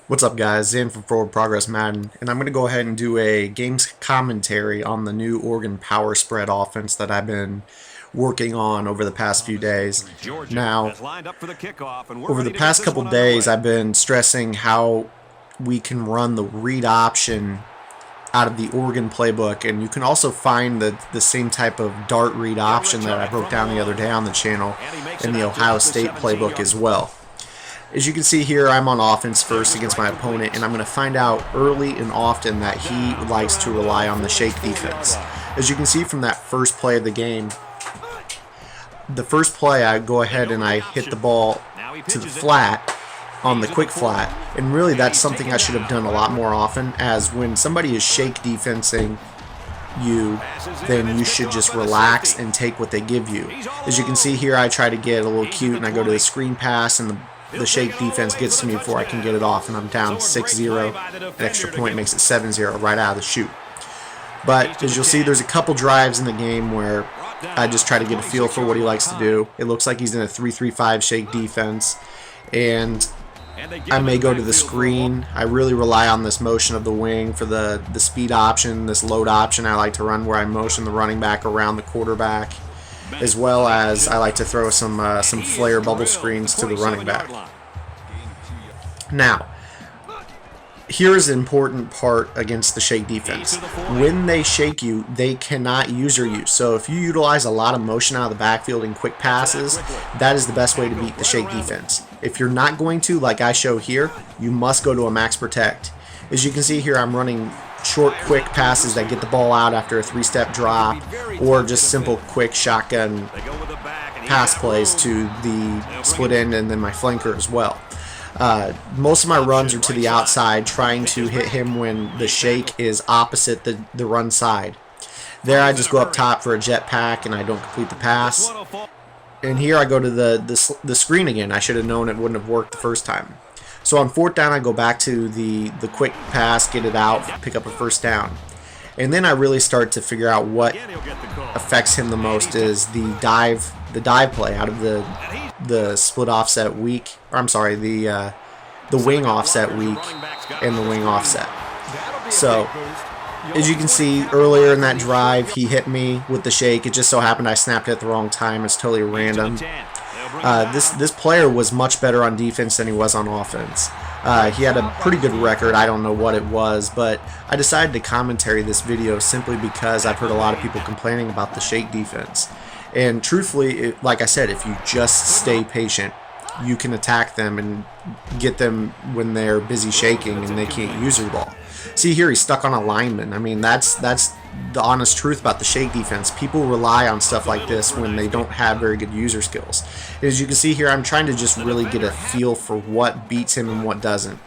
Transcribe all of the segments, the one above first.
What's up, guys? Zan from Forward Progress Madden, and I'm going to go ahead and do a games commentary on the new Oregon power spread offense that I've been working on over the past few days. Now, over the past couple days, I've been stressing how we can run the read option out of the Oregon playbook, and you can also find the same type of dart read option that I broke down the other day on the channel in the Ohio State playbook as well. As you can see here, I'm on offense first against my opponent, and I'm going to find out early and often that he likes to rely on the shake defense. As you can see from that first play of the game, the first play I go ahead and I hit the ball to the flat on the quick flat, and really that's something I should have done a lot more often, as when somebody is shake defensing you, then you should just relax and take what they give you. As you can see here, I try to get a little cute and I go to the screen pass, and the shake defense gets to me before I can get it off, and I'm down 6-0. An extra point makes it 7-0 right out of the chute. But as you'll see, there's a couple drives in the game where I just try to get a feel for what he likes to do. It looks like he's in a 3-3-5 shake defense, and I may go to the screen. I really rely on this motion of the wing for the speed option, this load option I like to run, where I motion the running back around the quarterback, as well as I like to throw some flare bubble screens to the running back. Now, here's an important part against the shake defense. When they shake you, they cannot user you. So if you utilize a lot of motion out of the backfield and quick passes, that is the best way to beat the shake defense. If you're not going to, like I show here, you must go to a max protect. As you can see here, I'm running short, quick passes that get the ball out after a three-step drop, or just simple, quick shotgun pass plays to the split end and then my flanker as well. Most of my runs are to the outside, trying to hit him when the shake is opposite the run side. There I just go up top for a jet pack and I don't complete the pass. And here I go to the screen again. I should have known it wouldn't have worked the first time. So on fourth down, I go back to the quick pass, get it out, pick up a first down. And then I really start to figure out what affects him the most is the dive play out of the split offset weak, or I'm sorry, the wing offset weak and the wing offset. So as you can see earlier in that drive, he hit me with the shake. It just so happened I snapped it at the wrong time. It's totally random. This player was much better on defense than he was on offense. He had a pretty good record. I don't know what it was, but I decided to commentary this video simply because I've heard a lot of people complaining about the shake defense. And truthfully, like I said, if you just stay patient, you can attack them and get them when they're busy shaking and they can't use your ball. See here, he's stuck on a lineman. I mean, that's the honest truth about the shake defense. People rely on stuff like this when they don't have very good user skills. As you can see here, I'm trying to just really get a feel for what beats him and what doesn't.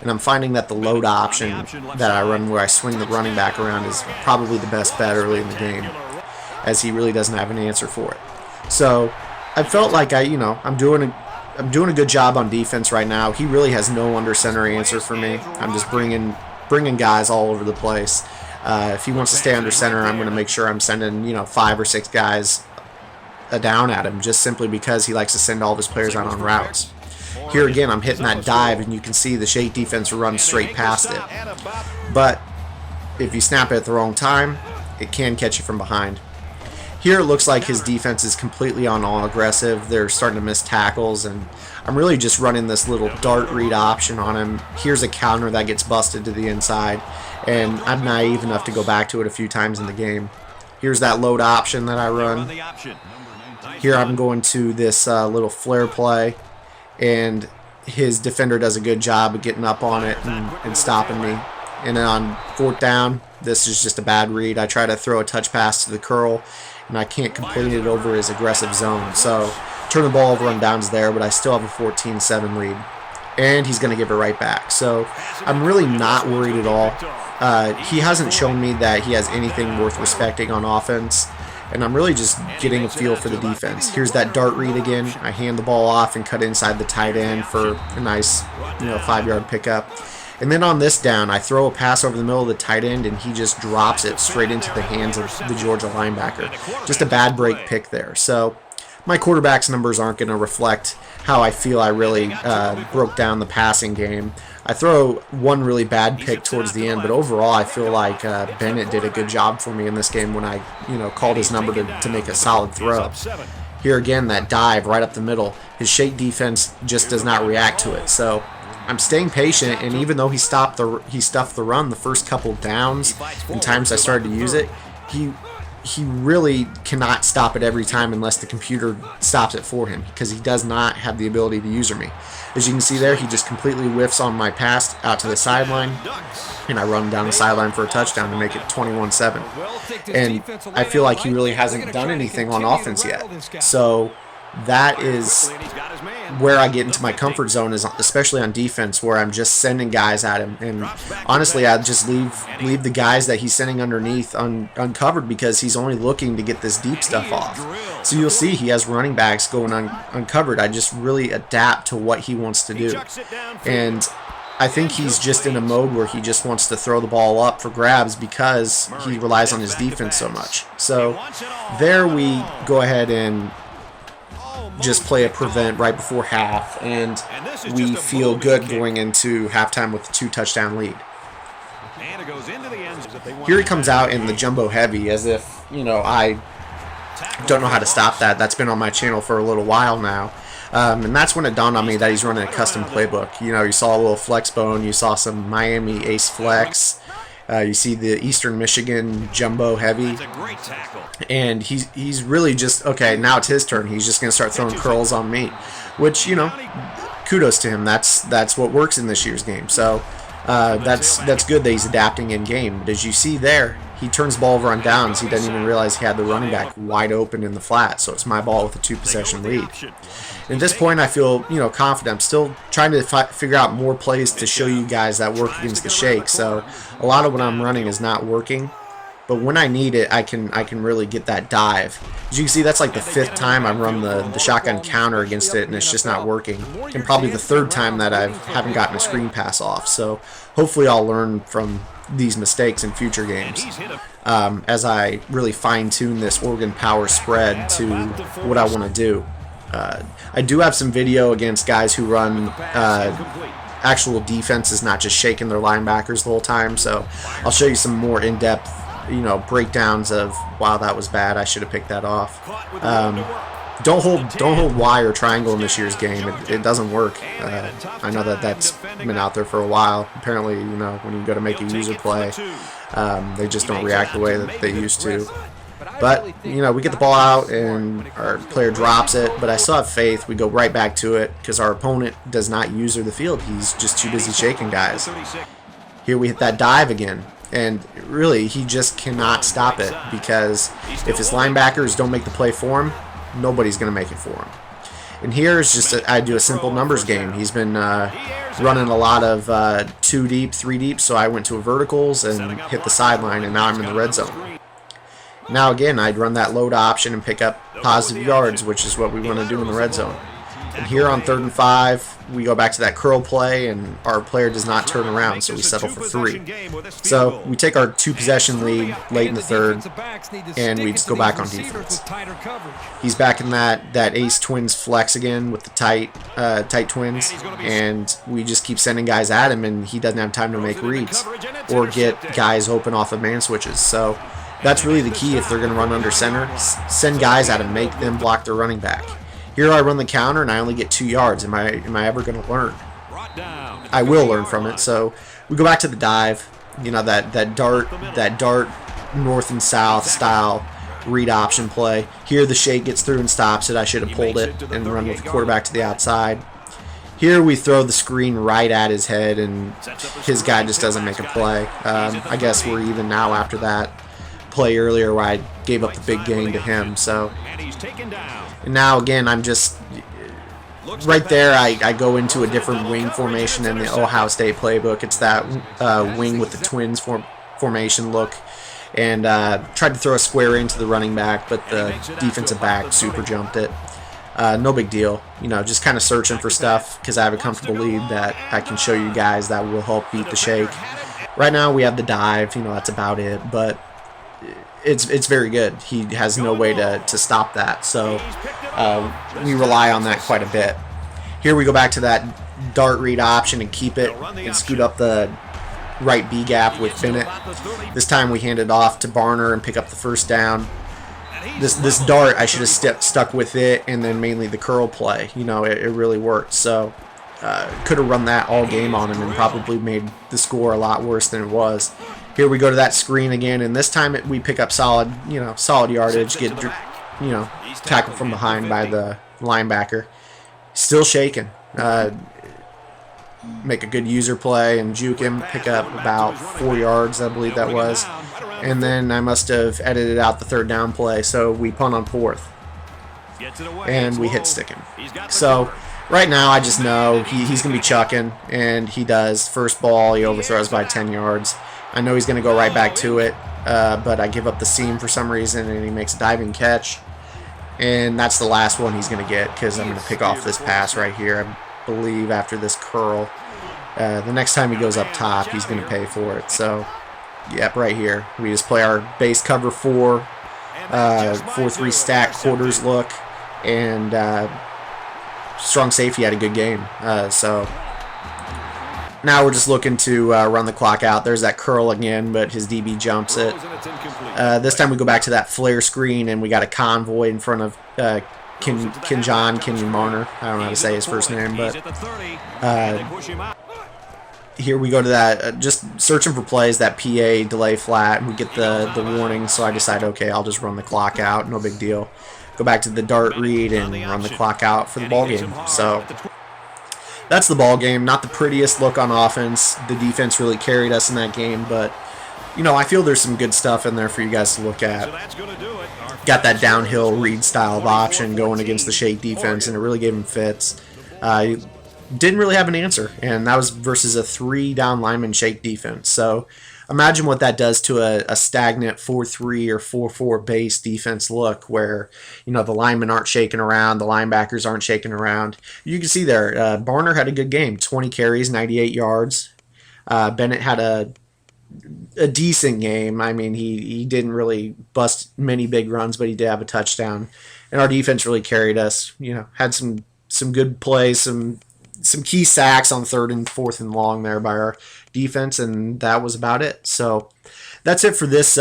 And I'm finding that the load option that I run, where I swing the running back around, is probably the best bet early in the game, as he really doesn't have an answer for it. So I felt like I'm doing a good job on defense right now. He really has no under center answer for me. I'm just bringing guys all over the place. If he wants to stay under center, I'm going to make sure I'm sending 5 or 6 guys down at him, just simply because he likes to send all of his players out on routes. Here again, I'm hitting that dive, and you can see the shake defense runs straight past it. But if you snap it at the wrong time, it can catch you from behind. Here it looks like his defense is completely on all aggressive. They're starting to miss tackles, and I'm really just running this little dart read option on him. Here's a counter that gets busted to the inside, and I'm naive enough to go back to it a few times in the game. Here's that load option that I run. Here I'm going to this little flare play, and his defender does a good job of getting up on it and stopping me. And then on fourth down, this is just a bad read. I try to throw a touch pass to the curl, and I can't complete it over his aggressive zone. So turn the ball over on downs there, but I still have a 14-7 lead. And he's going to give it right back. So I'm really not worried at all. He hasn't shown me that he has anything worth respecting on offense, and I'm really just getting a feel for the defense. Here's that dart read again. I hand the ball off and cut inside the tight end for a nice 5-yard pickup. And then on this down, I throw a pass over the middle of the tight end, and he just drops it straight into the hands of the Georgia linebacker. Just a bad break pick there. So my quarterback's numbers aren't going to reflect how I feel I really broke down the passing game. I throw one really bad pick towards the end, but overall I feel like Bennett did a good job for me in this game when I called his number to make a solid throw. Here again, that dive right up the middle. His shake defense just does not react to it. So I'm staying patient, and even though he stuffed the run the first couple downs and times I started to use it, he really cannot stop it every time unless the computer stops it for him, because he does not have the ability to user me. As you can see there, he just completely whiffs on my pass out to the sideline, and I run down the sideline for a touchdown to make it 21-7. And I feel like he really hasn't done anything on offense yet. So that is where I get into my comfort zone, is especially on defense, where I'm just sending guys at him. And honestly, I just leave the guys that he's sending underneath uncovered, because he's only looking to get this deep stuff off. So you'll see he has running backs going uncovered. I just really adapt to what he wants to do. And I think he's just in a mode where he just wants to throw the ball up for grabs because he relies on his defense so much. So there we go ahead and just play a prevent right before half, and we feel good going into halftime with a 2-touchdown lead. Here he comes out in the jumbo heavy, as if, I don't know how to stop that. That's been on my channel for a little while now. And that's when it dawned on me that he's running a custom playbook. You saw a little flex bone, you saw some Miami ace flex, you see the Eastern Michigan jumbo heavy, and he's really just, okay, now it's his turn. He's just going to start throwing curls on me, which, kudos to him. That's what works in this year's game. So that's good that he's adapting in game. But as you see there, he turns the ball over on downs. He doesn't even realize he had the running back wide open in the flat, so it's my ball with a 2-possession lead. At this point, I feel confident. I'm still trying to figure out more plays to show you guys that work against the shake. So a lot of what I'm running is not working, but when I need it, I can really get that dive. As you can see, that's like the 5th time I've run the shotgun counter against it, and it's just not working. And probably the 3rd time that I haven't gotten a screen pass off. So hopefully I'll learn from these mistakes in future games as I really fine-tune this Oregon power spread to what I want to do. I do have some video against guys who run actual defenses, not just shaking their linebackers the whole time, so I'll show you some more in-depth breakdowns of, wow, that was bad, I should have picked that off. Don't hold Y or triangle in this year's game. It doesn't work. I know that's been out there for a while. Apparently, when you go to make a user play, they just don't react the way that they used to. But, we get the ball out and our player drops it, but I still have faith. We go right back to it because our opponent does not user the field. He's just too busy shaking guys. Here we hit that dive again, and really he just cannot stop it, because if his linebackers don't make the play for him, nobody's going to make it for him. And here is just I do a simple numbers game. He's been running a lot of 2 deep, 3 deep, so I went to a verticals and hit the sideline, and now I'm in the red zone. Now again, I'd run that load option and pick up positive yards, which is what we want to do in the red zone. And here on 3rd and 5, we go back to that curl play, and our player does not turn around, so we settle for 3. So we take our 2-possession lead late in the 3rd, and we just go back on defense. He's back in that ace twins flex again with the tight twins, and we just keep sending guys at him, and he doesn't have time to make reads or get guys open off of man switches. So that's really the key if they're going to run under center. Send guys at him, make them block their running back. Here I run the counter and I only get 2 yards. Am I ever going to learn? I will learn from it. So we go back to the dive. That dart north and south style read option play. Here the shake gets through and stops it. I should have pulled it and run with the quarterback to the outside. Here we throw the screen right at his head, and his guy just doesn't make a play. I guess we're even now after that play earlier where I gave up the big gain to him. So, and now again, I'm just right there. I go into a different wing formation in the Ohio State playbook. It's that wing with the twins formation look, and tried to throw a square into the running back, but the defensive back super jumped it. No big deal, just kind of searching for stuff because I have a comfortable lead that I can show you guys that will help beat the shake. Right now we have the dive, that's about it, but it's very good. He has no way to stop that. So we rely on that quite a bit. Here we go back to that dart read option and keep it and scoot up the right B gap with Bennett. This time we hand it off to Barner and pick up the first down. This dart, I should have stuck with it and then mainly the curl play. You know, it really worked. So could have run that all game on him and probably made the score a lot worse than it was. Here we go to that screen again, and this time we pick up solid yardage, get tackled from behind by the linebacker. Still shaking. Make a good user play and juke him, pick up about 4 yards, I believe that was. And then I must have edited out the third down play, so we punt on fourth. And we hit stick him. So right now I just know he's going to be chucking, and he does. First ball, he overthrows by 10 yards. I know he's going to go right back to it, but I give up the seam for some reason, and he makes a diving catch. And that's the last one he's going to get because I'm going to pick off this pass right here, I believe, after this curl. The next time he goes up top, he's going to pay for it. So, yep, right here. We just play our base cover 4, 4-3 stack quarters look, and strong safety had a good game. So now we're just looking to run the clock out. There's that curl again, but his DB jumps it. This time we go back to that flare screen, and we got a convoy in front of Kenyon Marner. I don't know how to say his first name, but here we go to that, just searching for plays, that PA delay flat, and we get the warning, so I decide, okay, I'll just run the clock out, no big deal. Go back to the dart read and run the clock out for the ball game. So that's the ball game. Not the prettiest look on offense. The defense really carried us in that game, but you know, I feel there's some good stuff in there for you guys to look at. Got that downhill read style of option going against the shake defense, and it really gave him fits. Didn't really have an answer, and that was versus a 3-down lineman shake defense. So imagine what that does to a stagnant 4-3 or 4-4 base defense look, where you know the linemen aren't shaking around, the linebackers aren't shaking around. You can see there, Barner had a good game, 20 carries, 98 yards. Bennett had a decent game. I mean, he didn't really bust many big runs, but he did have a touchdown, and our defense really carried us. You know, had some good plays, some key sacks on 3rd and 4th and long there by our defense, and that was about it. So that's it for this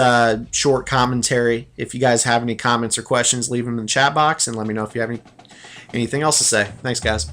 short commentary. If you guys have any comments or questions, leave them in the chat box and let me know if you have anything else to say. Thanks, guys.